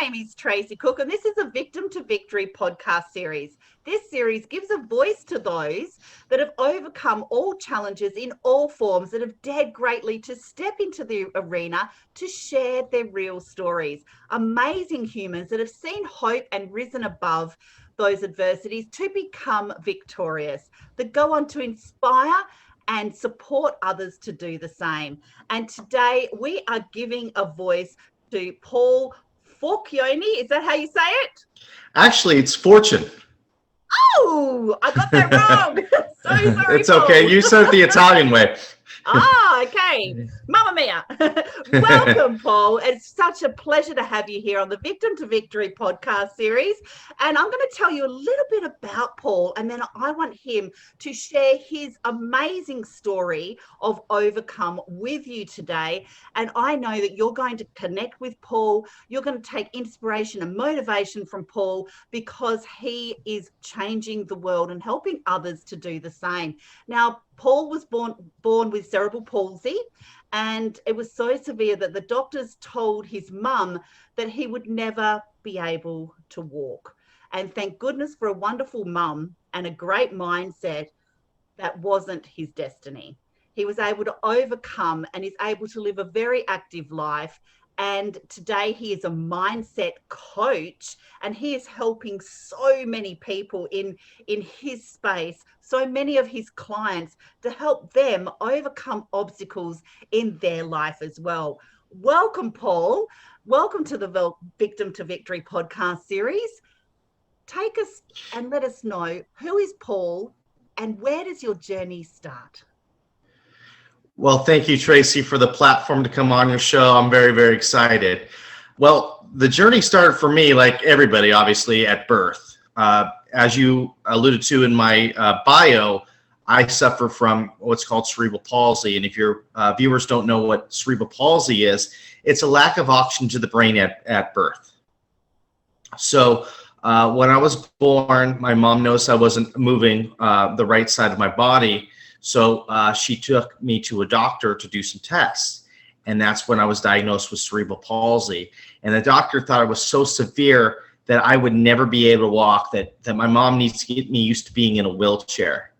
name is Tracy Cook, and this is a Victim to Victory podcast series. This series gives a voice to those that have overcome all challenges in all forms, that have dared greatly to step into the arena to share their real stories. Amazing humans that have seen hope and risen above those adversities to become victorious, that go on to inspire and support others to do the same. And today we are giving a voice to Paul Forchione. Is that how you say it? Actually, it's Fortune. Oh, I got that wrong. So sorry. It's okay. You said it the Italian way. Okay. Mamma mia. Welcome, Paul. It's such a pleasure to have you here on the Victim to Victory podcast series. And I'm going to tell you a little bit about Paul, and then I want him to share his amazing story of overcome with you today. And I know that you're going to connect with Paul. You're going to take inspiration and motivation from Paul, because he is changing the world and helping others to do the same. Now, Paul was born with cerebral palsy, and it was so severe that the doctors told his mum that he would never be able to walk. And thank goodness for a wonderful mum and a great mindset, that wasn't his destiny. He was able to overcome and is able to live a very active life. And today he is a mindset coach, and he is helping so many people in his space, so many of his clients, to help them overcome obstacles in their life as well. Welcome, Paul. Welcome to the Victim to Victory podcast series. Take us and let us know, who is Paul and where does your journey start? Well, thank you, Tracy, for the platform to come on your show. I'm very, very excited. Well, the journey started for me, like everybody, obviously, at birth. As you alluded to in my bio, I suffer from what's called cerebral palsy. And if your viewers don't know what cerebral palsy is, it's a lack of oxygen to the brain at birth. So when I was born, my mom noticed I wasn't moving the right side of my body. So she took me to a doctor to do some tests. And that's when I was diagnosed with cerebral palsy. And the doctor thought it was so severe that I would never be able to walk, that my mom needs to get me used to being in a wheelchair.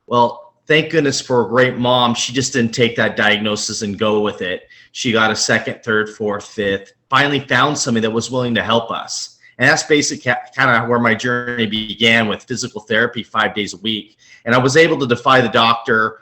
Well, thank goodness for a great mom. She just didn't take that diagnosis and go with it. She got a second, third, fourth, fifth, finally found somebody that was willing to help us. And that's basically kind of where my journey began, with physical therapy 5 days a week. And I was able to defy the doctor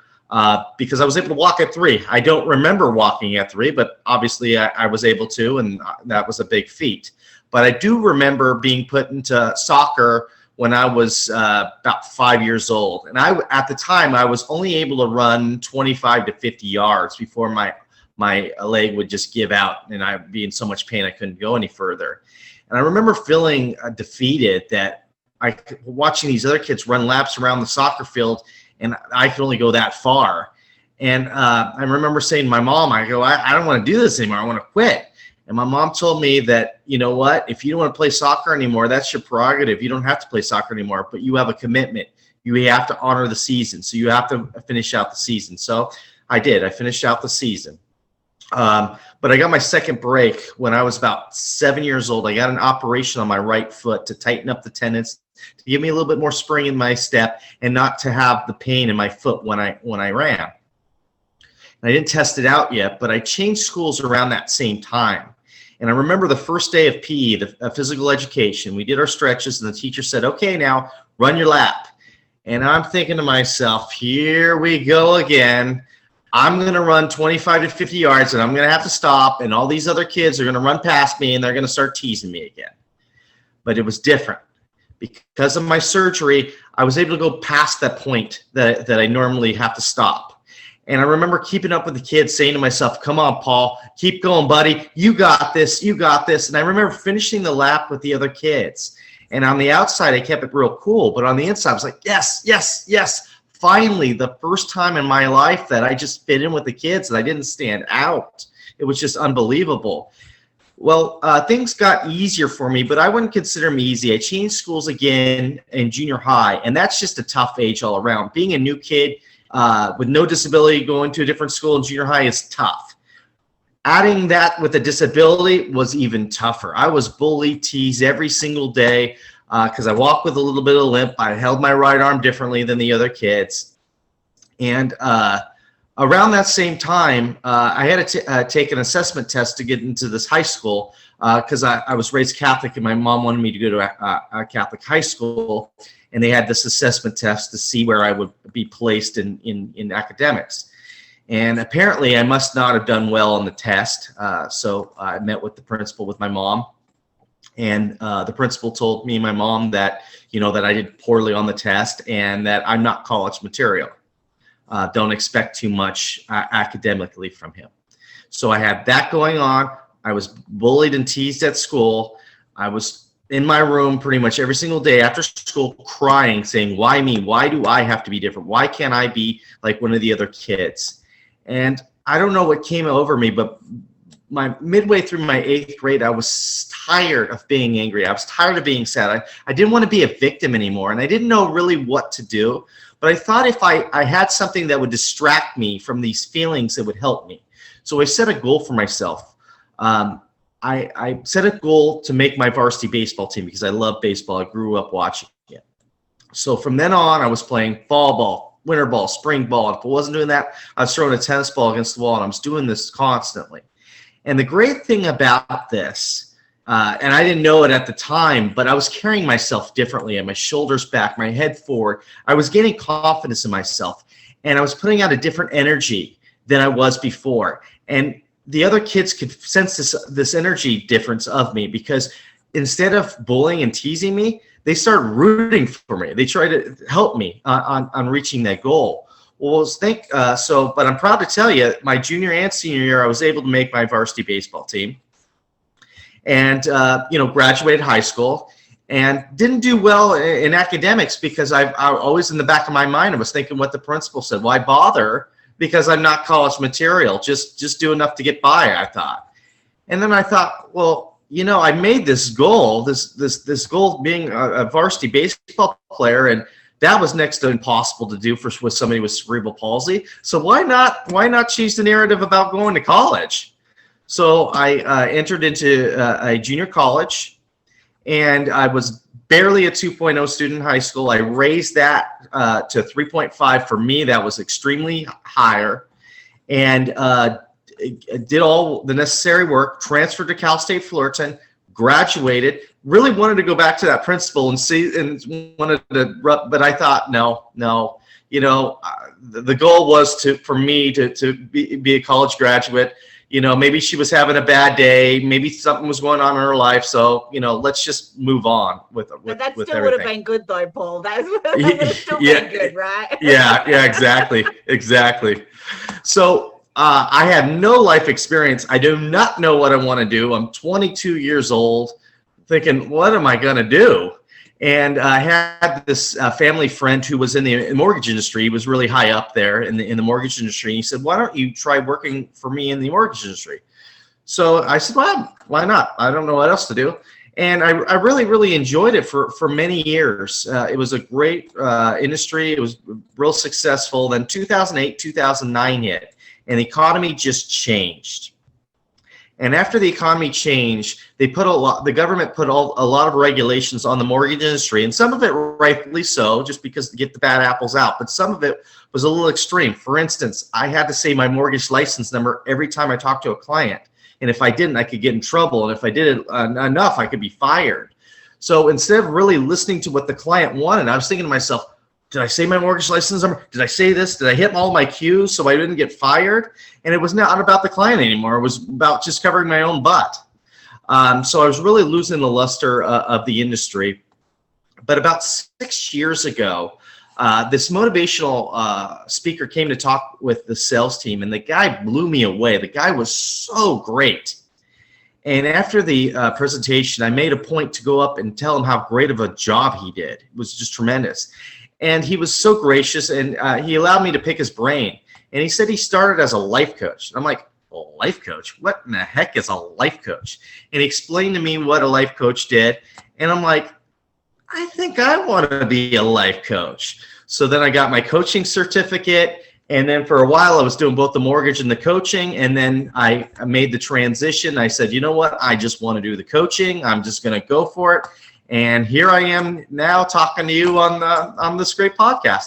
because I was able to walk at 3. I don't remember walking at 3, but obviously I was able to, and that was a big feat. But I do remember being put into soccer when I was about 5 years old. And at the time, I was only able to run 25 to 50 yards before my leg would just give out, and I'd be in so much pain I couldn't go any further. And I remember feeling defeated, that watching these other kids run laps around the soccer field, and I could only go that far. And I remember saying to my mom, I don't want to do this anymore. I want to quit. And my mom told me that, you know what, if you don't want to play soccer anymore, that's your prerogative. You don't have to play soccer anymore, but you have a commitment. You have to honor the season. So you have to finish out the season. So I did. I finished out the season. But I got my second break when I was about 7 years old. I got an operation on my right foot to tighten up the tendons, to give me a little bit more spring in my step, and not to have the pain in my foot when I ran. And I didn't test it out yet, but I changed schools around that same time. And I remember the first day of PE, the physical education, we did our stretches, and the teacher said, okay, now run your lap. And I'm thinking to myself, here we go again. I'm going to run 25 to 50 yards, and I'm going to have to stop, and all these other kids are going to run past me, and they're going to start teasing me again. But it was different. Because of my surgery, I was able to go past that point that I normally have to stop. And I remember keeping up with the kids, saying to myself, come on, Paul, keep going, buddy. You got this. You got this. And I remember finishing the lap with the other kids. And on the outside, I kept it real cool. But on the inside, I was like, yes, yes, yes. Finally, the first time in my life that I just fit in with the kids and I didn't stand out. It was just unbelievable. Well, things got easier for me, but I wouldn't consider them easy. I changed schools again in junior high, and that's just a tough age all around. Being a new kid with no disability going to a different school in junior high is tough. Adding that with a disability was even tougher. I was bullied, teased every single day because I walked with a little bit of limp. I held my right arm differently than the other kids. And around that same time, I had to take an assessment test to get into this high school because I was raised Catholic and my mom wanted me to go to a Catholic high school. And they had this assessment test to see where I would be placed in academics. And apparently I must not have done well on the test. So I met with the principal with my mom. And the principal told me and my mom that, that I did poorly on the test and that I'm not college material. Don't expect too much academically from him. So I had that going on. I was bullied and teased at school. I was in my room pretty much every single day after school crying, saying, why me? Why do I have to be different? Why can't I be like one of the other kids? And I don't know what came over me, but midway through my 8th grade, I was tired of being angry. I was tired of being sad. I didn't want to be a victim anymore, and I didn't know really what to do. But I thought if I had something that would distract me from these feelings, it would help me. So I set a goal for myself. I set a goal to make my varsity baseball team because I love baseball. I grew up watching it. So from then on, I was playing fall ball, winter ball, spring ball. If I wasn't doing that, I was throwing a tennis ball against the wall, and I was doing this constantly. And the great thing about this, and I didn't know it at the time, but I was carrying myself differently, and my shoulders back, my head forward. I was gaining confidence in myself, and I was putting out a different energy than I was before. And the other kids could sense this energy difference of me because instead of bullying and teasing me, they started rooting for me. They tried to help me on reaching that goal. Well, but I'm proud to tell you, my junior and senior year, I was able to make my varsity baseball team, and graduated high school, and didn't do well in academics because I always in the back of my mind I was thinking what the principal said. Why bother? Because I'm not college material. Just do enough to get by, I thought. And then I thought, well, I made this goal, this goal being a varsity baseball player, and that was next to impossible to do with somebody with cerebral palsy. So why not change the narrative about going to college? So I entered into a junior college, and I was barely a 2.0 student in high school. I raised that to 3.5. For me, that was extremely higher, and did all the necessary work, transferred to Cal State Fullerton, graduated, really wanted to go back to that principal and but I thought, no, the goal was for me to be a college graduate. Maybe she was having a bad day, maybe something was going on in her life, so let's just move on with but that still everything. Would have been good though, Paul. That would have still been good, right? yeah, exactly. So I have no life experience. I do not know what I want to do. I'm 22 years old, thinking, what am I going to do? And I had this family friend who was in the mortgage industry. He was really high up there in the mortgage industry. He said, why don't you try working for me in the mortgage industry? So I said, well, why not? I don't know what else to do. And I really, really enjoyed it for many years. It was a great industry. It was real successful. Then 2008, 2009 hit. And the economy just changed. And after the economy changed, the government put a lot of regulations on the mortgage industry, and some of it rightfully so, just because to get the bad apples out. But some of it was a little extreme. For instance, I had to say my mortgage license number every time I talked to a client. And if I didn't, I could get in trouble. And if I did it enough, I could be fired. So instead of really listening to what the client wanted, I was thinking to myself, did I say my mortgage license number? Did I say this? Did I hit all my cues so I didn't get fired? And it was not about the client anymore. It was about just covering my own butt. So I was really losing the luster of the industry. But about 6 years ago, this motivational speaker came to talk with the sales team, and the guy blew me away. The guy was so great. And after the presentation, I made a point to go up and tell him how great of a job he did. It was just tremendous. And he was so gracious, and he allowed me to pick his brain. And he said he started as a life coach. And I'm like, a life coach? What in the heck is a life coach? And he explained to me what a life coach did. And I'm like, I think I want to be a life coach. So then I got my coaching certificate, And then for a while, I was doing both the mortgage and the coaching. And then I made the transition. I said, you know what? I just want to do the coaching. I'm just going to go for it. And here I am now talking to you on this great podcast.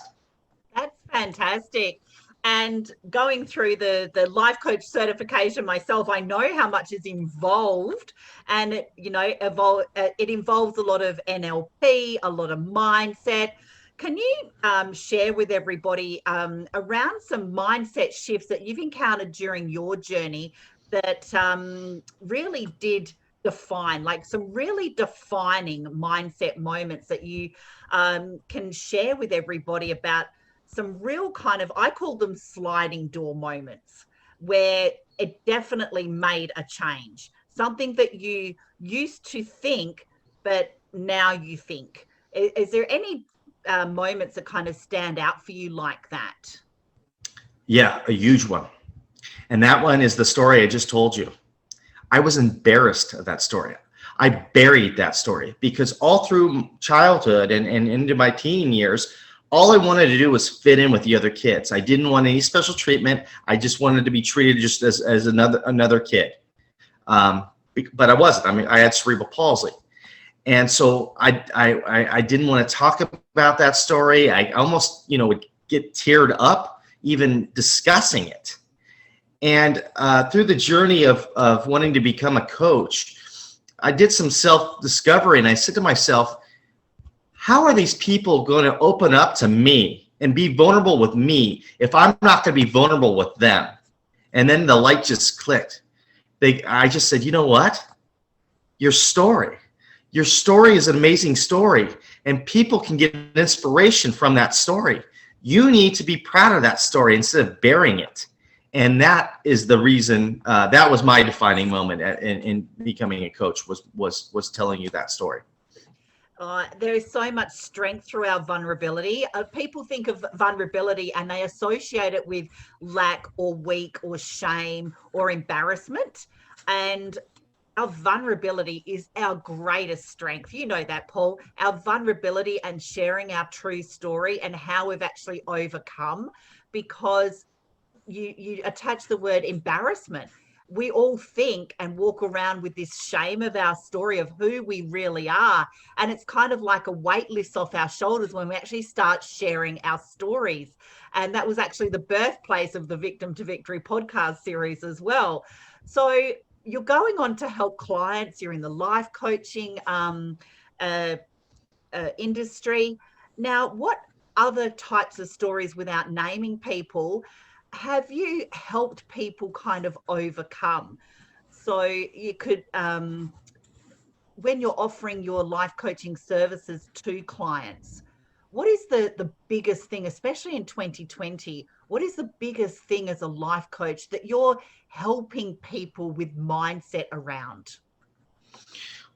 That's fantastic. And going through the life coach certification myself, I know how much is involved, and it involves a lot of NLP, a lot of mindset. Can you share with everybody around some mindset shifts that you've encountered during your journey that really did define, like some really defining mindset moments that you can share with everybody about some real kind of, I call them sliding door moments, where it definitely made a change, something that you used to think, but now you think. Is there any moments that kind of stand out for you like that? Yeah, a huge one. And that one is the story I just told you. I was embarrassed of that story. I buried that story because all through childhood and into my teen years, all I wanted to do was fit in with the other kids. I didn't want any special treatment. I just wanted to be treated just as another kid. But I wasn't. I mean, I had cerebral palsy. And so I didn't want to talk about that story. I almost, would get teared up even discussing it. And through the journey of wanting to become a coach, I did some self-discovery, and I said to myself, how are these people going to open up to me and be vulnerable with me if I'm not going to be vulnerable with them? And then the light just clicked. I just said, you know what? Your story is an amazing story, and people can get inspiration from that story. You need to be proud of that story instead of burying it. And that is the reason, that was my defining moment in becoming a coach, was telling you that story. There is so much strength through our vulnerability. People think of vulnerability and they associate it with lack or weak or shame or embarrassment. And our vulnerability is our greatest strength. You know that, Paul. Our vulnerability and sharing our true story and how we've actually overcome, because you attach the word embarrassment. We all think and walk around with this shame of our story of who we really are. And it's kind of like a weight lifts off our shoulders when we actually start sharing our stories. And that was actually the birthplace of the Victim to Victory podcast series as well. So you're going on to help clients. You're in the life coaching industry. Now, what other types of stories, without naming people, have you helped people kind of overcome? So you could, when you're offering your life coaching services to clients, what is the biggest thing, especially in 2020, what is the biggest thing as a life coach that you're helping people with mindset around?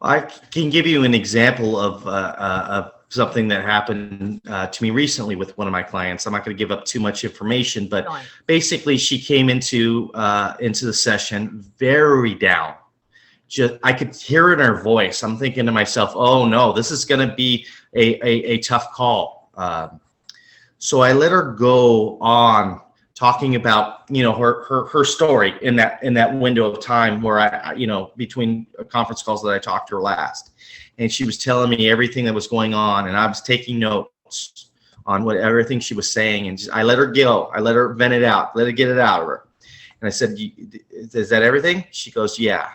I can give you an example of something that happened to me recently with one of my clients. I'm not going to give up too much information, but basically she came into the session very down. I could hear it in her voice. I'm thinking to myself, oh no, this is going to be a tough call. So I let her go on talking about, her story in that window of time where I between conference calls that I talked to her last. And she was telling me everything that was going on, and I was taking notes on everything she was saying. And I let her go. I let her vent it out, let her get it out of her. And I said, is that everything? She goes, yeah.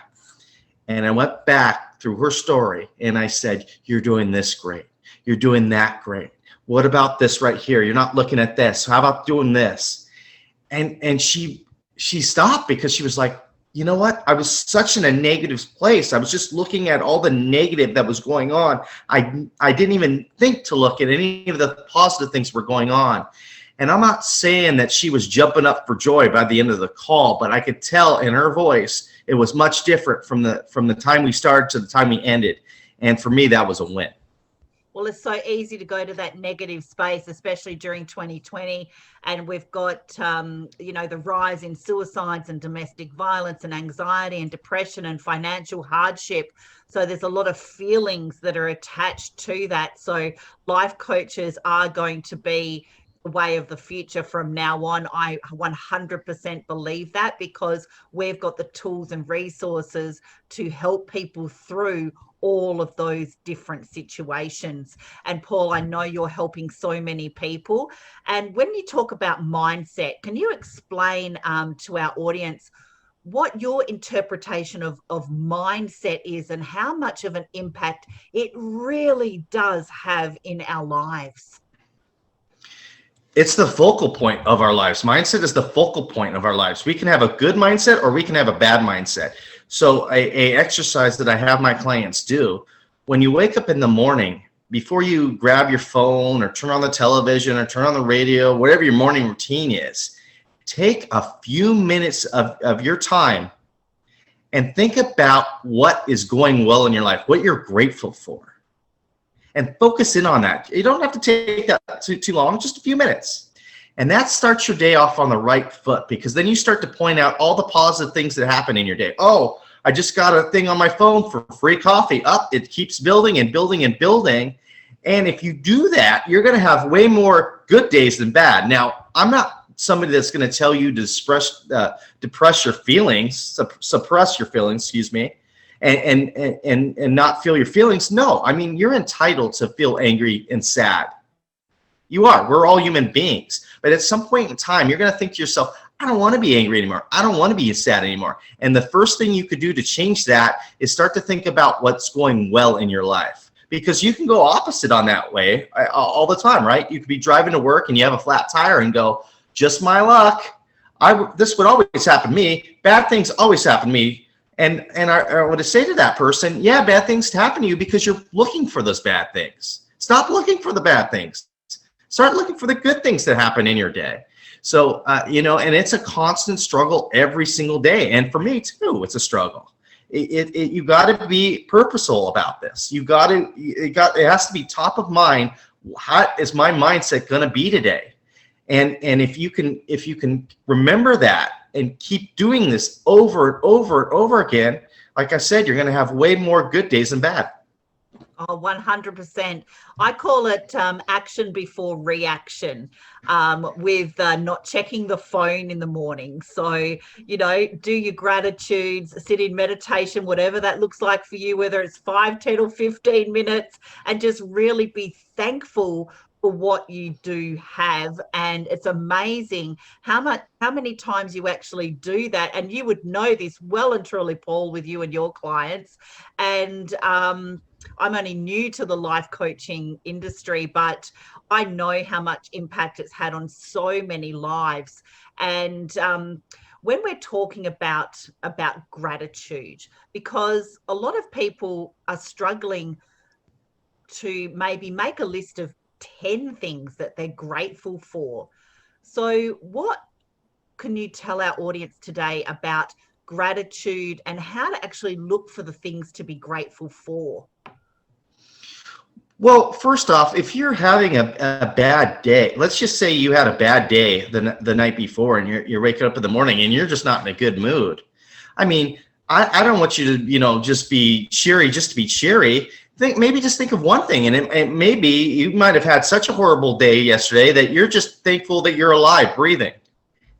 And I went back through her story and I said, you're doing this great. You're doing that great. What about this right here? You're not looking at this. How about doing this? And she stopped because she was like, you know what? I was such in a negative place. I was just looking at all the negative that was going on. I didn't even think to look at any of the positive things that were going on. And I'm not saying that she was jumping up for joy by the end of the call, but I could tell in her voice it was much different from the time we started to the time we ended. And for me, that was a win. Well, it's so easy to go to that negative space, especially during 2020. And we've got, the rise in suicides and domestic violence and anxiety and depression and financial hardship. So there's a lot of feelings that are attached to that. So life coaches are going to be way of the future from now on. I 100% believe that, because we've got the tools and resources to help people through all of those different situations. And Paul, I know you're helping so many people. And when you talk about mindset, can you explain to our audience what your interpretation of mindset is and how much of an impact it really does have in our lives? It's the focal point of our lives. Mindset is the focal point of our lives. We can have a good mindset or we can have a bad mindset. So a exercise that I have my clients do, when you wake up in the morning, before you grab your phone or turn on the television or turn on the radio, whatever your morning routine is, take a few minutes of your time and think about what is going well in your life, what you're grateful for. And focus in on that. You don't have to take that too long, just a few minutes. And that starts your day off on the right foot, because then you start to point out all the positive things that happen in your day. Oh, I just got a thing on my phone for free coffee. It keeps building and building and building. And if you do that, you're going to have way more good days than bad. Now, I'm not somebody that's going to tell you to depress your feelings, suppress your feelings, excuse me. And not feel your feelings. No, I mean, you're entitled to feel angry and sad. You are. We're all human beings. But at some point in time, you're going to think to yourself, I don't want to be angry anymore. I don't want to be sad anymore. And the first thing you could do to change that is start to think about what's going well in your life. Because you can go opposite on that way all the time, right? You could be driving to work and you have a flat tire and go, just my luck. This would always happen to me. Bad things always happen to me. And I would say to that person, yeah, bad things happen to you because you're looking for those bad things. Stop looking for the bad things. Start looking for the good things that happen in your day. So, and it's a constant struggle every single day. And for me too, it's a struggle. You got to be purposeful about this. It has to be top of mind. How is my mindset going to be today? And if you can remember that and keep doing this over and over and over again, like I said, you're going to have way more good days than bad. Oh, 100%. I call it action before reaction, with not checking the phone in the morning. So, do your gratitudes, sit in meditation, whatever that looks like for you, whether it's 5, 10 or 15 minutes, and just really be thankful for what you do have. And it's amazing how many times you actually do that. And you would know this well and truly, Paul, with you and your clients. And I'm only new to the life coaching industry, but I know how much impact it's had on so many lives. And when we're talking about gratitude, because a lot of people are struggling to maybe make a list of 10 things that they're grateful for. So what can you tell our audience today about gratitude and how to actually look for the things to be grateful for? Well, first off, if you're having a bad day, let's just say you had a bad day the night before and you're waking up in the morning and you're just not in a good mood. I mean, I don't want you to, just be cheery just to be cheery. Just think of one thing, and it maybe you might have had such a horrible day yesterday that you're just thankful that you're alive, breathing,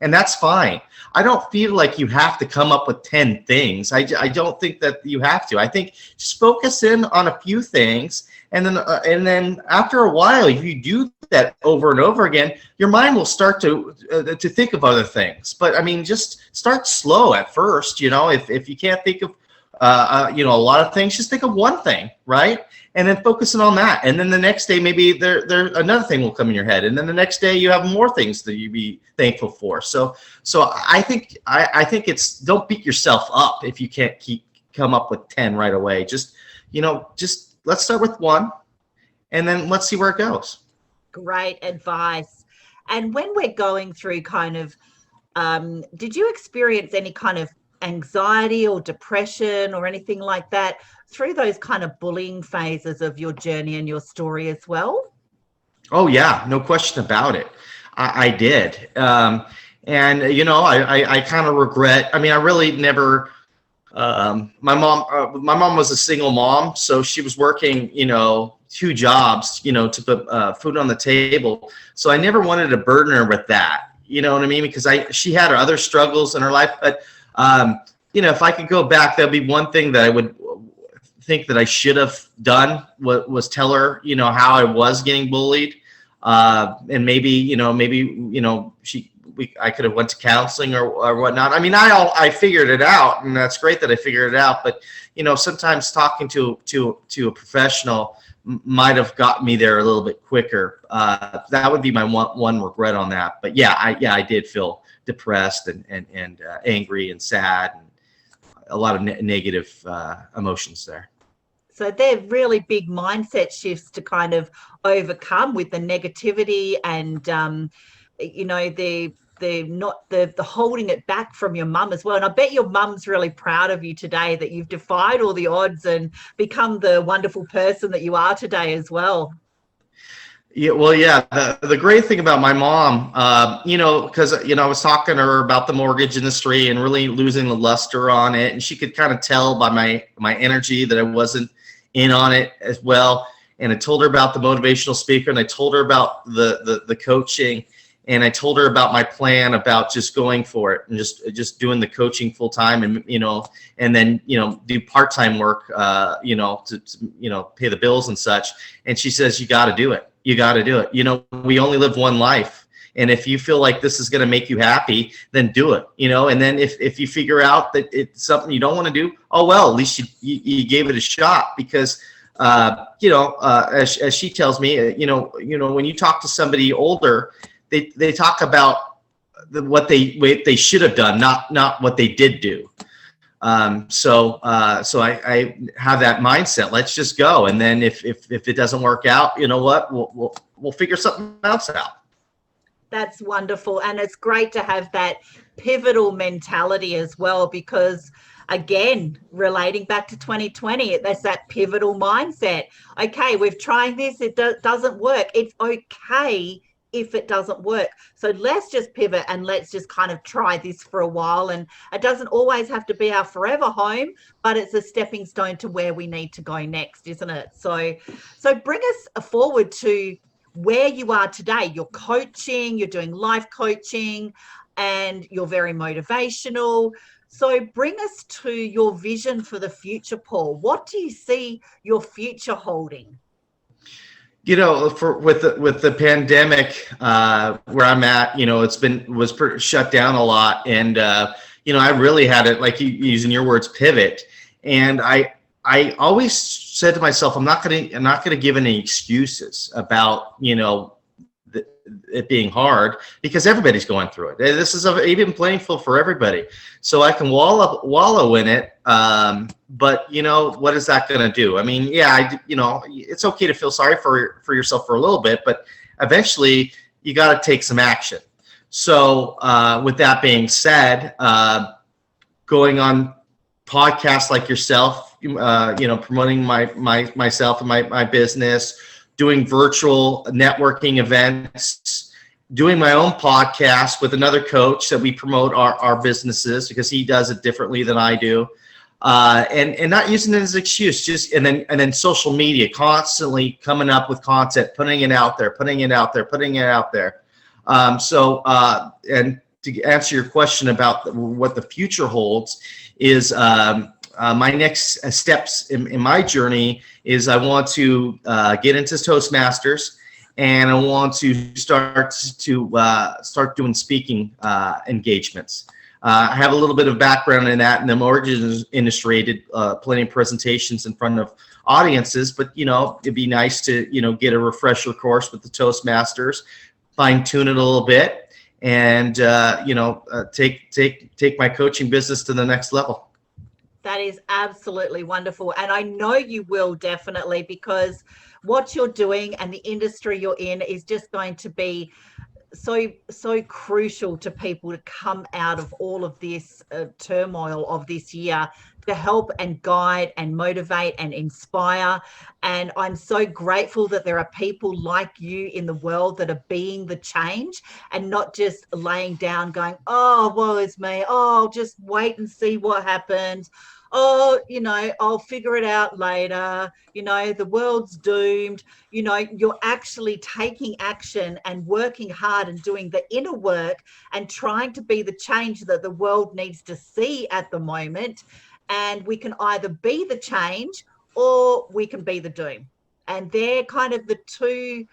and that's fine. I don't feel like you have to come up with 10 things. I don't think that you have to. I think just focus in on a few things, and then after a while, if you do that over and over again, your mind will start to think of other things. But I mean, just start slow at first. If you can't think of a lot of things, just think of one thing, right? And then focusing on that. And then the next day, maybe there another thing will come in your head. And then the next day you have more things that you be thankful for. So I think it's, don't beat yourself up if you can't come up with 10 right away. Just let's start with one and then let's see where it goes. Great advice. And when we're going through kind of, did you experience any kind of anxiety or depression or anything like that through those kind of bullying phases of your journey and your story as well? Oh yeah, no question about it. I did. And I kind of regret, I mean, I really never, my mom was a single mom, so she was working, two jobs, to put food on the table. So I never wanted to burden her with that. You know what I mean? Because she had other struggles in her life. But, if I could go back, that'd be one thing that I would think that I should have done was tell her, how I was getting bullied. And maybe I could have went to counseling or whatnot. I mean, I figured it out, and that's great that I figured it out. But, sometimes talking to a professional might have got me there a little bit quicker. That would be my one regret on that. But yeah, I did feel depressed and angry and sad, and a lot of negative emotions there. So they're really big mindset shifts to kind of overcome with the negativity and, the holding it back from your mum as well. And I bet your mum's really proud of you today that you've defied all the odds and become the wonderful person that you are today as well. Yeah, well, yeah. The great thing about my mom, because I was talking to her about the mortgage industry and really losing the luster on it, and she could kind of tell by my energy that I wasn't in on it as well. And I told her about the motivational speaker, and I told her about the coaching, and I told her about my plan about just going for it and just doing the coaching full time, and and then do part-time work, to pay the bills and such. And she says, you got to do it. You got to do it. We only live one life. And if you feel like this is going to make you happy, then do it, and then if you figure out that it's something you don't want to do, oh, well, at least you gave it a shot. Because, as she tells me, when you talk to somebody older, they talk about what they should have done, not what they did do. So I have that mindset. Let's just go. And then if it doesn't work out, you know what, we'll figure something else out. That's wonderful. And it's great to have that pivotal mentality as well, because again, relating back to 2020, that's that pivotal mindset. Okay, we've tried this. It doesn't work. It's okay if it doesn't work. So let's just pivot and let's just kind of try this for a while. And it doesn't always have to be our forever home, but it's a stepping stone to where we need to go next, isn't it? So bring us forward to where you are today. You're coaching, you're doing life coaching, and you're very motivational. So bring us to your vision for the future, Paul. What do you see your future holding? With the pandemic, where I'm at, was shut down a lot, and I really had it, like using your words, pivot. And I always said to myself, I'm not gonna give any excuses about it being hard, because everybody's going through it. This is an even playing field for everybody. So I can wallow in it. But what is that going to do? I mean, yeah, it's okay to feel sorry for yourself for a little bit, but eventually you got to take some action. So with that being said, going on podcasts like yourself, promoting myself and my business, doing virtual networking events, doing my own podcast with another coach that we promote our businesses, because he does it differently than I do. And not using it as an excuse, and then social media, constantly coming up with content, putting it out there. And to answer your question about what the future holds is, my next steps in my journey is I want to get into Toastmasters, and I want to start doing speaking engagements. I have a little bit of background in that in the mortgage industry. I did plenty of presentations in front of audiences, but it'd be nice to get a refresher course with the Toastmasters, fine tune it a little bit, and take my coaching business to the next level. That is absolutely wonderful. And I know you will, definitely, because what you're doing and the industry you're in is just going to be so crucial to people to come out of all of this turmoil of this year, to help and guide and motivate and inspire. And I'm so grateful that there are people like you in the world that are being the change, and not just laying down going, oh, woe is me. Oh, just wait and see what happens. oh, I'll figure it out later, the world's doomed. You're actually taking action and working hard and doing the inner work and trying to be the change that the world needs to see at the moment. And we can either be the change or we can be the doom. And they're kind of the two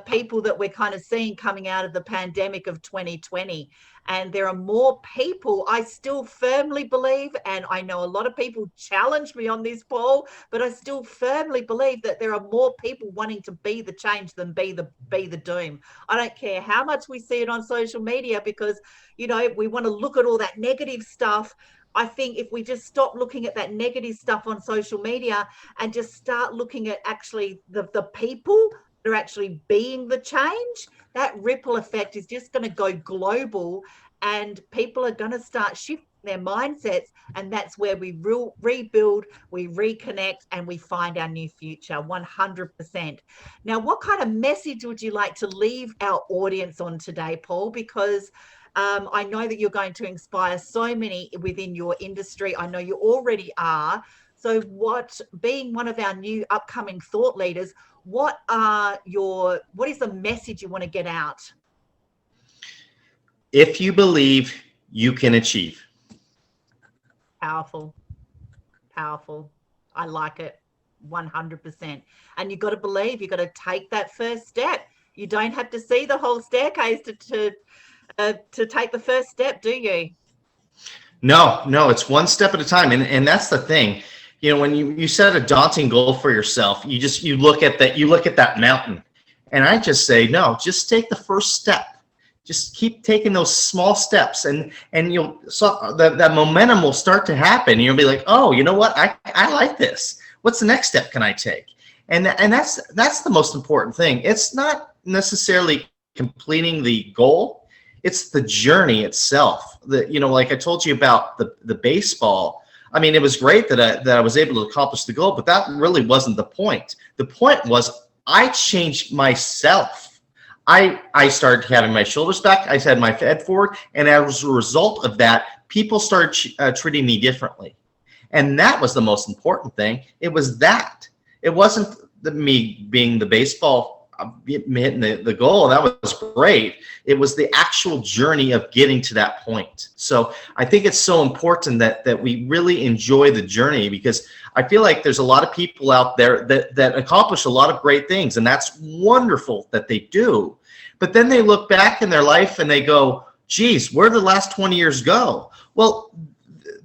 people that we're kind of seeing coming out of the pandemic of 2020. And there are more people, I still firmly believe, and I know a lot of people challenge me on this, Paul, but I still firmly believe that there are more people wanting to be the change than be the doom. I don't care how much we see it on social media, because we want to look at all that negative stuff. I think if we just stop looking at that negative stuff on social media and just start looking at actually the people that are actually being the change, that ripple effect is just going to go global, and people are going to start shifting their mindsets, and that's where we rebuild, we reconnect, and we find our new future 100%. Now, what kind of message would you like to leave our audience on today, Paul? Because I know that you're going to inspire so many within your industry. I know you already are. So being one of our new upcoming thought leaders, what is the message you want to get out? If you believe, you can achieve. Powerful. I like it 100%. And you've got to believe, you've got to take that first step. You don't have to see the whole staircase to take the first step, do you? No, it's one step at a time. And that's the thing. When you set a daunting goal for yourself, you look at that mountain. And I just say, no, just take the first step. Just keep taking those small steps, and that momentum will start to happen. You'll be like, oh, you know what? I like this. What's the next step can I take? And that's the most important thing. It's not necessarily completing the goal. It's the journey itself. Like I told you about the baseball. I mean, it was great that I was able to accomplish the goal, but that really wasn't the point. The point was I changed myself. I started having my shoulders back. I had my head forward. And as a result of that, people started treating me differently. And that was the most important thing. It was that. It wasn't me being the baseball, hitting the goal. That was great. It was the actual journey of getting to that point. So I think it's so important that we really enjoy the journey, because I feel like there's a lot of people out there that accomplish a lot of great things, and that's wonderful that they do. But then they look back in their life and they go, geez, where did the last 20 years go? Well,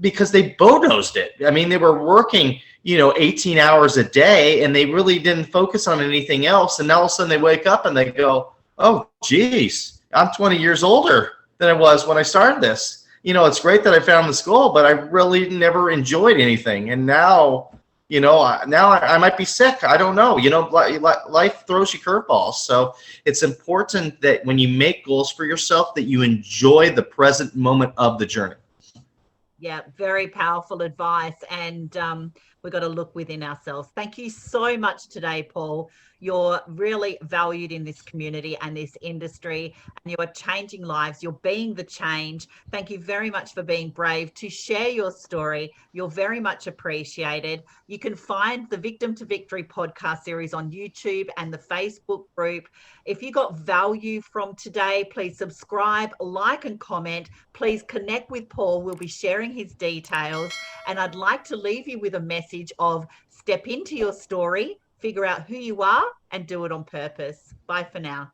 because they bulldozed it. I mean, they were working 18 hours a day, and they really didn't focus on anything else. And now all of a sudden they wake up and they go, oh, geez, I'm 20 years older than I was when I started this. It's great that I found this goal, but I really never enjoyed anything. And now, I might be sick. I don't know. Life throws you curveballs. So it's important that when you make goals for yourself, that you enjoy the present moment of the journey. Yeah, very powerful advice. And we've got to look within ourselves. Thank you so much today, Paul. You're really valued in this community and this industry, and you are changing lives. You're being the change. Thank you very much for being brave to share your story. You're very much appreciated. You can find the Victim to Victory podcast series on YouTube and the Facebook group. If you got value from today, please subscribe, like, and comment. Please connect with Paul. We'll be sharing his details. And I'd like to leave you with a message of step into your story, figure out who you are, and do it on purpose. Bye for now.